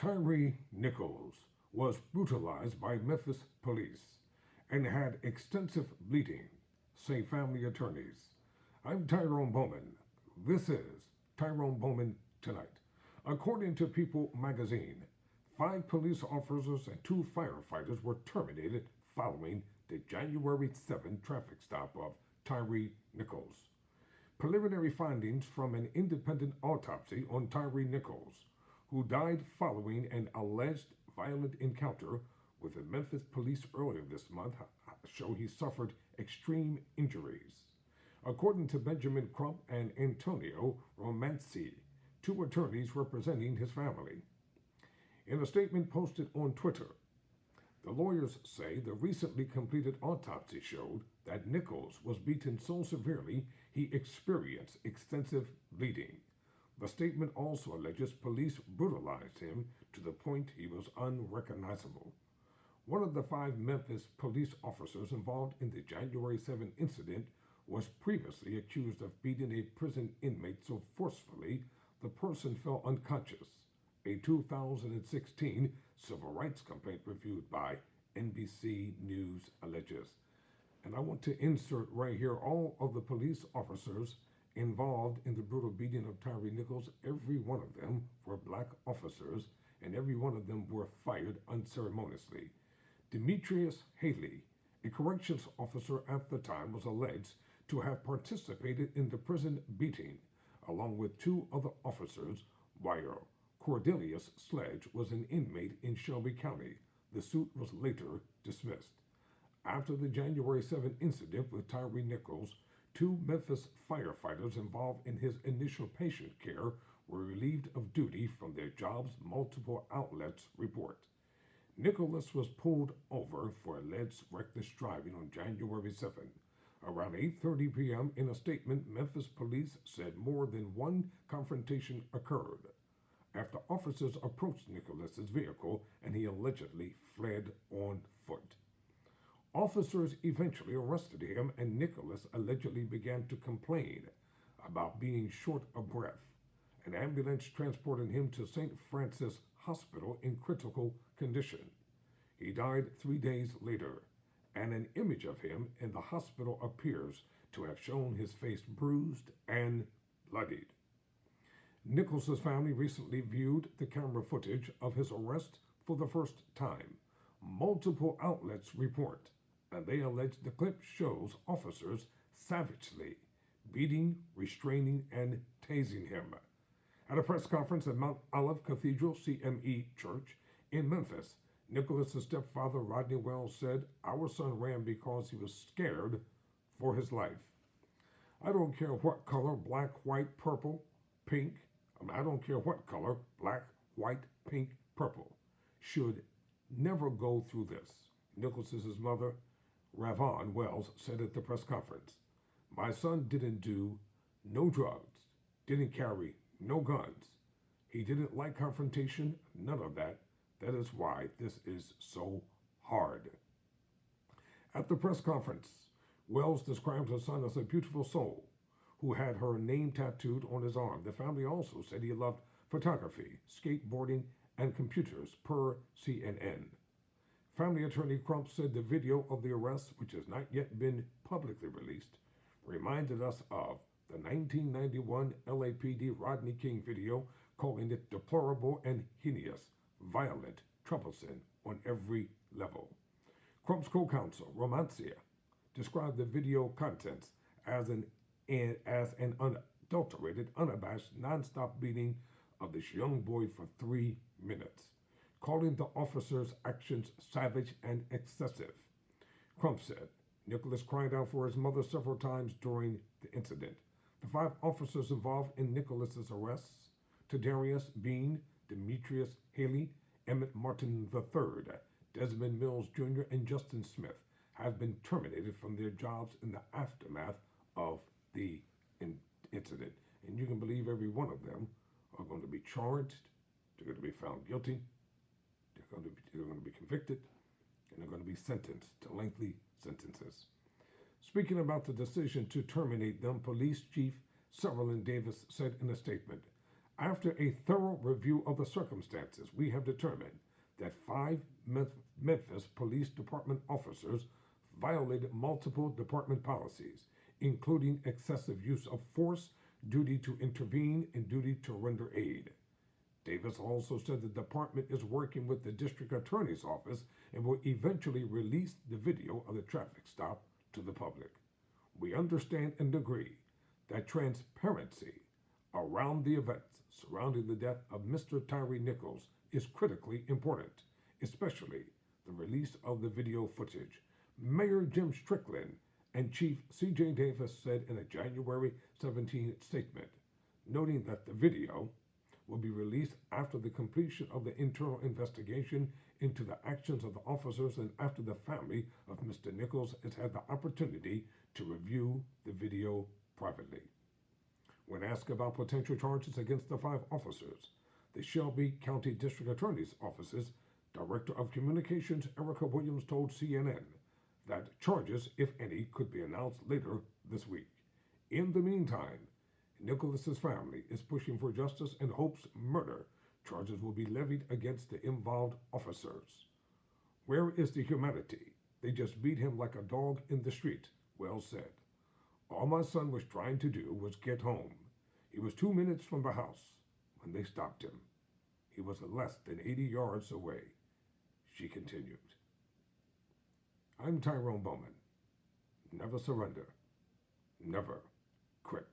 Tyre Nichols was brutalized by Memphis police and had extensive bleeding, say family attorneys. I'm Tyrone Bowman. This is Tyrone Bowman Tonight. According to People magazine, 5 police officers and 2 firefighters were terminated following the January 7 traffic stop of Tyre Nichols. Preliminary findings from an independent autopsy on Tyre Nichols, who died following an alleged violent encounter with the Memphis police earlier this month, show he suffered extreme injuries. According to Benjamin Crump and Antonio Romanzi, 2 attorneys representing his family. In a statement posted on Twitter, the lawyers say the recently completed autopsy showed that Nichols was beaten so severely he experienced extensive bleeding. The statement also alleges police brutalized him to the point he was unrecognizable. One of the 5 Memphis police officers involved in the January 7 incident was previously accused of beating a prison inmate so forcefully the person fell unconscious, a 2016 civil rights complaint reviewed by NBC News alleges. And I want to insert right here all of the police officers involved in the brutal beating of Tyre Nichols. Every one of them were black officers, and every one of them were fired unceremoniously. Demetrius Haley, a corrections officer at the time, was alleged to have participated in the prison beating, along with 2 other officers, while Cordelius Sledge was an inmate in Shelby County. The suit was later dismissed. After the January 7 incident with Tyre Nichols, 2 Memphis firefighters involved in his initial patient care were relieved of duty from their jobs, multiple outlets report. Nicholas was pulled over for alleged reckless driving on January 7. Around 8:30 p.m., in a statement, Memphis police said more than one confrontation occurred after officers approached Nicholas's vehicle and he allegedly fled on foot. Officers eventually arrested him, and Nicholas allegedly began to complain about being short of breath. An ambulance transported him to St. Francis Hospital in critical condition. He died 3 days later, and an image of him in the hospital appears to have shown his face bruised and bloodied. Nichols' family recently viewed the camera footage of his arrest for the first time. Multiple outlets report, and they allege the clip shows officers savagely beating, restraining, and tasing him. At a press conference at Mount Olive Cathedral CME Church in Memphis, Nicholas' stepfather, Rodney Wells, said, "Our son ran because he was scared for his life. I don't care what color, black, white, purple, pink. I don't care what color, black, white, pink, purple, should never go through this." Nicholas' mother, Ravon Wells, said at the press conference, "My son didn't do no drugs, didn't carry no guns. He didn't like confrontation, none of that. That is why this is so hard." At the press conference, Wells described her son as a beautiful soul who had her name tattooed on his arm. The family also said he loved photography, skateboarding, and computers, per CNN. Family attorney Crump said the video of the arrest, which has not yet been publicly released, reminded us of the 1991 LAPD Rodney King video, calling it deplorable and heinous, violent, troublesome on every level. Crump's co-counsel, Romancia, described the video contents as an unadulterated, unabashed, nonstop beating of this young boy for 3 minutes, calling the officer's actions savage and excessive. Crump said Nicholas cried out for his mother several times during the incident. The 5 officers involved in Nicholas's arrests, Tadarius Bean, Demetrius Haley, Emmett Martin III, Desmond Mills Jr., and Justin Smith, have been terminated from their jobs in the aftermath of the incident. And you can believe every one of them are going to be charged, they're going to be found guilty, they're going to be convicted, and they're going to be sentenced to lengthy sentences. Speaking about the decision to terminate them, Police Chief Sutherland Davis said in a statement, After a thorough review of the circumstances, we have determined that 5 Memphis Police Department officers violated multiple department policies, including excessive use of force, duty to intervene, and duty to render aid. Davis also said the department is working with the district attorney's office and will eventually release the video of the traffic stop to the public. We understand and agree that transparency around the events surrounding the death of Mr. Tyre Nichols is critically important, especially the release of the video footage. Mayor Jim Strickland and Chief C.J. Davis said in a January 17th statement, noting that the video will be released after the completion of the internal investigation into the actions of the officers and after the family of Mr. Nichols has had the opportunity to review the video privately. When asked about potential charges against the 5 officers, the Shelby County District Attorney's Office's Director of Communications, Erica Williams, told CNN that charges, if any, could be announced later this week. In the meantime, Nicholas's family is pushing for justice and hopes murder charges will be levied against the involved officers. Where is the humanity? They just beat him like a dog in the street. Well said. All my son was trying to do was get home. He was 2 minutes from the house when they stopped him. He was less than 80 yards away, she continued. I'm Tyrone Bowman. Never surrender. Never quit.